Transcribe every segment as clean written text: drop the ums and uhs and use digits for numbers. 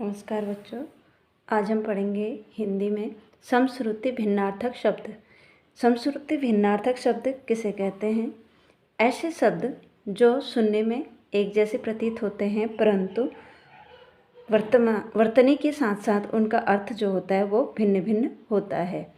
नमस्कार बच्चों, आज हम पढ़ेंगे हिंदी में समश्रुति भिन्नार्थक शब्द। समश्रुति भिन्नार्थक शब्द किसे कहते हैं? ऐसे शब्द जो सुनने में एक जैसे प्रतीत होते हैं परंतु वर्तनी के साथ साथ उनका अर्थ जो होता है वो भिन्न भिन्न होता है।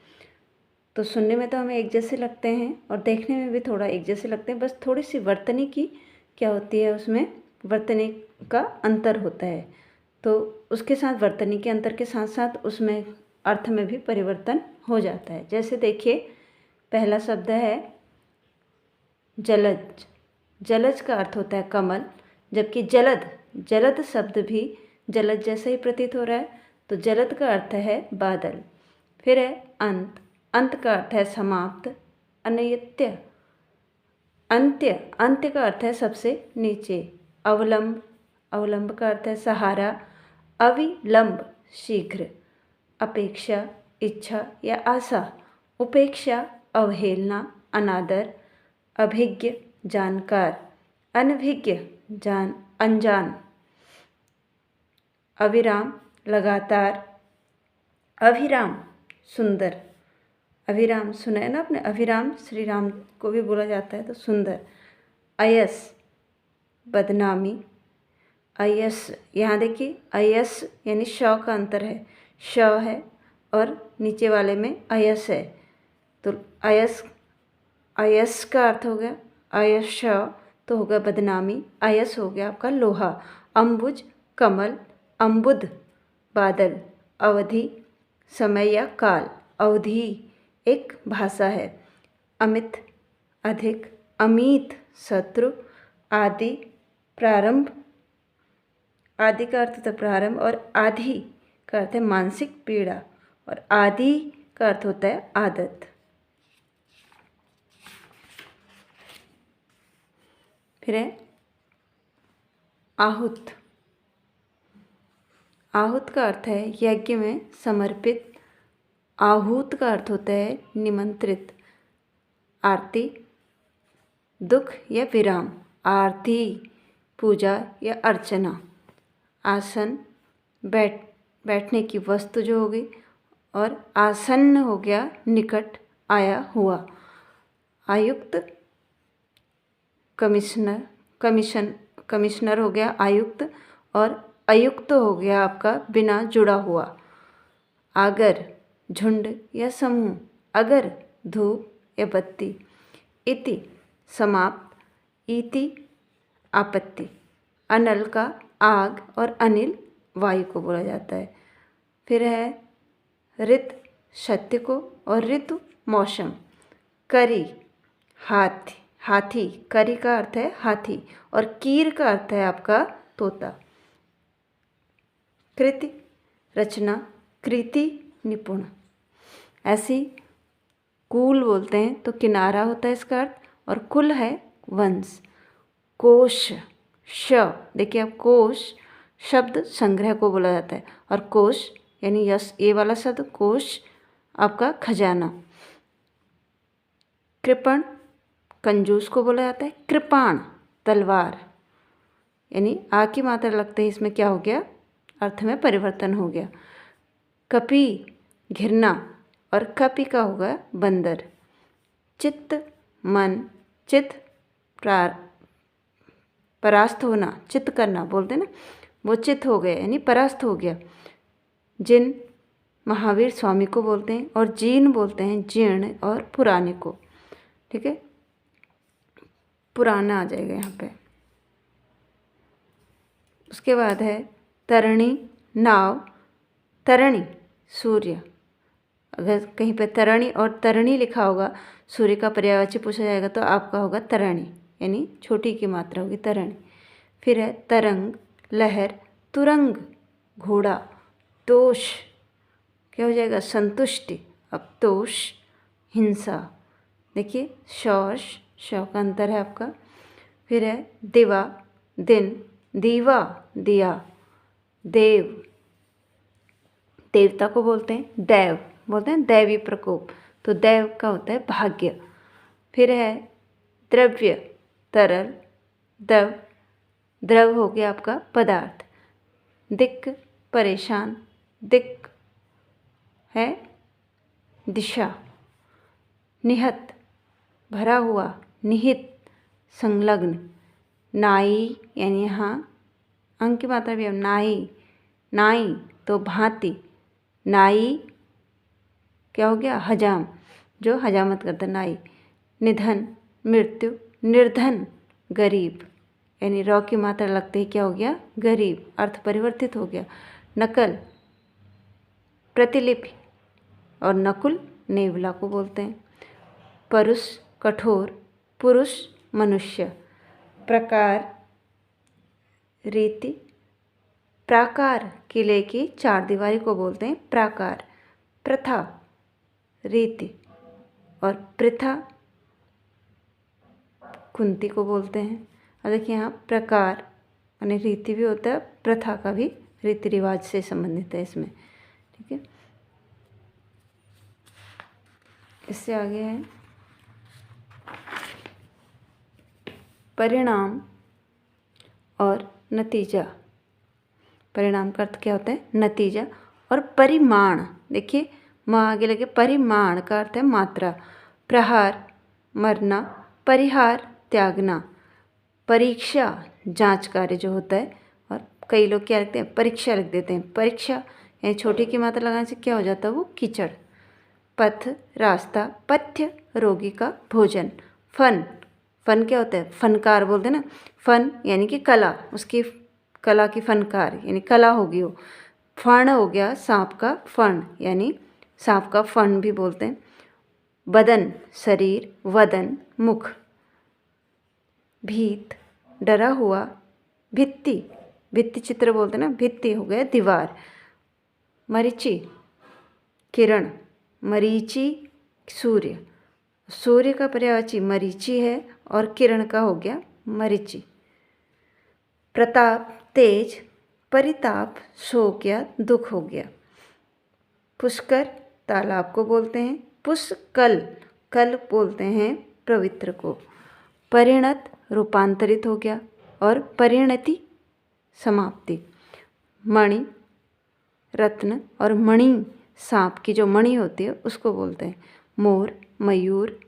तो सुनने में तो हमें एक जैसे लगते हैं और देखने में भी थोड़ा एक जैसे लगते हैं, बस थोड़ी सी वर्तनी की क्या होती है, उसमें वर्तनी का अंतर होता है। तो उसके साथ वर्तनी के अंतर के साथ साथ उसमें अर्थ में भी परिवर्तन हो जाता है। जैसे देखिए, पहला शब्द है जलज। जलज का अर्थ होता है कमल, जबकि जलद शब्द भी जलज जैसा ही प्रतीत हो रहा है, तो जलद का अर्थ है बादल। फिर है अंत। अंत का अर्थ है समाप्त। अनैत्य, अंत्य का अर्थ है सबसे नीचे। अवलंब, अवलंब का अर्थ है सहारा। अविलंब, शीघ्र। अपेक्षा, इच्छा या आशा। उपेक्षा, अवहेलना, अनादर। अभिज्ञ, जानकार। अनभिज्ञ, अनजान। अविराम, लगातार। अभिराम, सुंदर। अभिराम सुना है ना आपने? अभिराम श्री राम को भी बोला जाता है, तो सुंदर। अयस, बदनामी। अयस, यहाँ देखिए अयस यानी श का अंतर है, श है और नीचे वाले में अयस है, तो अयस का अर्थ हो गया अयश, तो होगा बदनामी। अयस हो गया आपका लोहा। अम्बुज, कमल। अम्बुद, बादल। अवधि, समय या काल। अवधि एक भाषा है। अमित, अधिक। अमित, शत्रु। आदि, प्रारंभ। आदि का अर्थ होता है प्रारंभ, और आधि का अर्थ है मानसिक पीड़ा, और आदि का अर्थ होता है आदत। फिर है आहूत। आहूत का अर्थ है यज्ञ में समर्पित। आहूत का अर्थ होता है निमंत्रित। आरती, दुख या विराम। आरती, पूजा या अर्चना। आसन, बैठने की वस्तु जो होगी, और आसन्न हो गया निकट आया हुआ। आयुक्त, कमिश्नर हो गया आयुक्त, और अयुक्त हो गया आपका बिना जुड़ा हुआ। आगर, झुंड या समूह। अगर, धूप या बत्ती। इति, समाप्त। इति, आपत्ति। अनल का आग, और अनिल वायु को बोला जाता है। फिर है ऋत, सत्य को, और ऋतु मौसम। करी, हाथी। करी का अर्थ है हाथी, और कीर का अर्थ है आपका तोता। कृति, रचना। कृति, निपुण। ऐसी कूल बोलते हैं तो किनारा होता है इसका अर्थ, और कुल है वंश। कोश, श, देखिए आप, कोश शब्द संग्रह को बोला जाता है, और कोश यानी यस ये वाला शब्द कोश आपका खजाना। कृपण, कंजूस को बोला जाता है। कृपाण, तलवार, यानी आ की मात्रा लगते ही इसमें क्या हो गया, अर्थ में परिवर्तन हो गया। कपि, घिरना, और कपि का होगा बंदर। चित्त, मन। चित्त, परास्त होना, चित्त करना बोलते ना, वो चित्त हो गया यानी परास्त हो गया। जिन, महावीर स्वामी को बोलते हैं, और जीर्ण बोलते हैं जीर्ण और पुराने को। ठीक है, पुराना आ जाएगा यहाँ पे। उसके बाद है तरणी, नाव। तरणी, सूर्य। अगर कहीं पे तरणी और तरणी लिखा होगा, सूर्य का पर्यायवाची पूछा जाएगा, तो आपका होगा तरणी, यानी छोटी की मात्रा होगी तरणी। फिर है तरंग, लहर। तुरंग, घोड़ा। तोष, क्या हो जाएगा, संतुष्टि। अब तोष, हिंसा। देखिए शौश, शौ का अंतर है आपका। फिर है दिवा, दिन। दीवा, दिया। देव, देवता को बोलते हैं दैव, बोलते हैं दैवी प्रकोप, तो दैव का होता है भाग्य। फिर है द्रव्य, तरल। द्रव हो गया आपका पदार्थ। दिक्, परेशान, दिक् है दिशा, निहत भरा हुआ, निहित संलग्न, नाई यानी यहाँ अंक की मात्रा भी है, नाई, नाई तो भांति, नाई क्या हो गया, हजाम, जो हजामत करता नाई, निधन मृत्यु, निर्धन गरीब, यानी रौ की मात्रा लगते ही क्या हो गया, गरीब, अर्थ परिवर्तित हो गया, नकल प्रतिलिपि और नकुल नेवला को बोलते हैं, परुष कठोर, पुरुष मनुष्य, प्रकार रीति, प्राकार किले की चारदीवारी को बोलते हैं प्राकार, प्रथा रीति और प्रथा कुंती को बोलते हैं। और देखिए यहाँ प्रकार यानी रीति भी होता है, प्रथा का भी रीति रिवाज से संबंधित है इसमें, ठीक है। इससे आगे है परिणाम और नतीजा। परिणाम का अर्थ क्या होता है, नतीजा, और परिमाण, देखिए माँ आगे लगे, परिमाण का अर्थ है मात्रा, प्रहार मरना, परिहार त्यागना, परीक्षा जांच कार्य जो होता है, और कई लोग क्या लिखते हैं, परीक्षा लिख देते हैं, परीक्षा यानी छोटी की मात्रा लगाने से क्या हो जाता है, वो कीचड़, पथ रास्ता, पथ्य रोगी का भोजन, फन, फन क्या होता है, फनकार बोलते हैं ना, फन यानी कि कला, उसकी कला की फनकार यानी कला होगी वो, फण हो गया सांप का फण यानी सांप का फण भी बोलते हैं, बदन शरीर, वदन मुख, भीत डरा हुआ, भित्ति, भित्ति चित्र बोलते हैं ना, भित्ति हो गया दीवार, मरीचि किरण, मरीचि सूर्य, सूर्य का पर्यायवाची मरीचि है और किरण का हो गया मरीचि, प्रताप तेज, परिताप शोक या दुख हो गया, पुष्कर तालाब को बोलते हैं, पुष्कल कल बोलते हैं पवित्र को, परिणत रूपांतरित हो गया और परिणति समाप्ति, मणि रत्न और मणि सांप की जो मणि होती है उसको बोलते हैं, मोर मयूर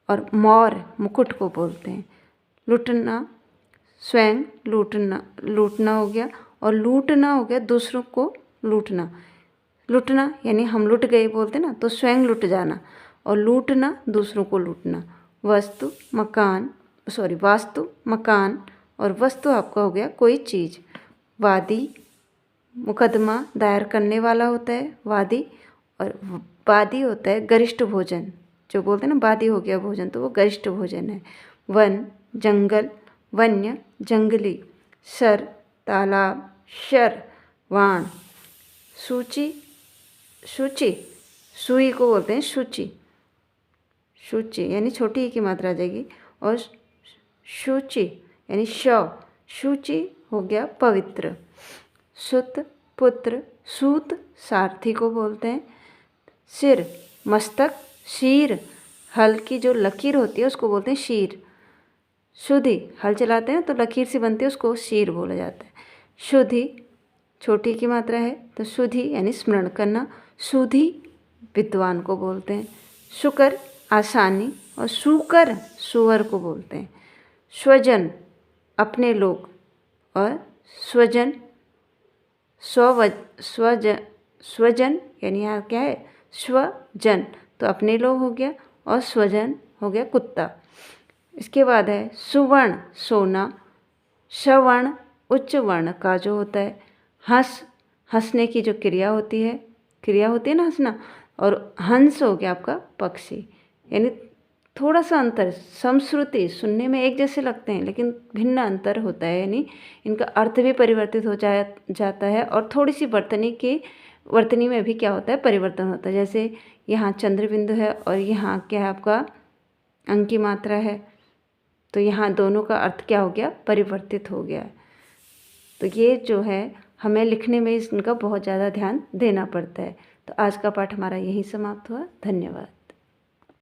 और मोर मुकुट को बोलते हैं, लुटना स्वयं लूटना, लूटना हो गया, और लूटना हो गया दूसरों को लूटना, लूटना यानी हम लुट गए बोलते ना, तो स्वयं लुट जाना, और लूटना दूसरों को लूटना, वस्तु मकान वास्तु मकान और वस्तु आपका हो गया कोई चीज़, वादी मुकदमा दायर करने वाला होता है वादी, और वादी होता है गरिष्ठ भोजन, जो बोलते हैं ना वादी हो गया भोजन, तो वो गरिष्ठ भोजन है, वन जंगल, वन्य जंगली, शर तालाब, शर वाण, सूची सूची, सुई को बोलते हैं शुचि, शुचि यानी छोटी ही की मात्रा आ जाएगी, और शुचि यानी शव, शुचि हो गया पवित्र, सुत पुत्र, सूत सारथी को बोलते हैं, सिर मस्तक, शीर हल की जो लकीर होती है उसको बोलते हैं शीर, शुद्धि हल चलाते हैं तो लकीर से बनती है उसको शीर बोला जाता है, शुद्धि छोटी की मात्रा है तो शुद्धि यानी स्मरण करना, सुधि विद्वान को बोलते हैं, शुकर आसानी और सुकर सुअर को बोलते हैं, स्वजन अपने लोग और स्वजन स्वजन यानी यहाँ क्या है स्वजन, तो अपने लोग हो गया और स्वजन हो गया कुत्ता। इसके बाद है सुवर्ण सोना, श्रवण उच्च वर्ण का जो होता है, हंसने की जो क्रिया होती है ना हंसना, और हंस हो गया आपका पक्षी, यानी थोड़ा सा अंतर, समश्रुति सुनने में एक जैसे लगते हैं लेकिन भिन्न अंतर होता है, यानी इनका अर्थ भी परिवर्तित हो जाता है, और थोड़ी सी वर्तनी में भी क्या होता है परिवर्तन होता है, जैसे यहाँ चंद्र बिंदु है और यहाँ क्या है आपका अंक की मात्रा है, तो यहाँ दोनों का अर्थ क्या हो गया परिवर्तित हो गया। तो ये जो है हमें लिखने में इनका बहुत ज़्यादा ध्यान देना पड़ता है। तो आज का पाठ हमारा यही समाप्त हुआ। धन्यवाद।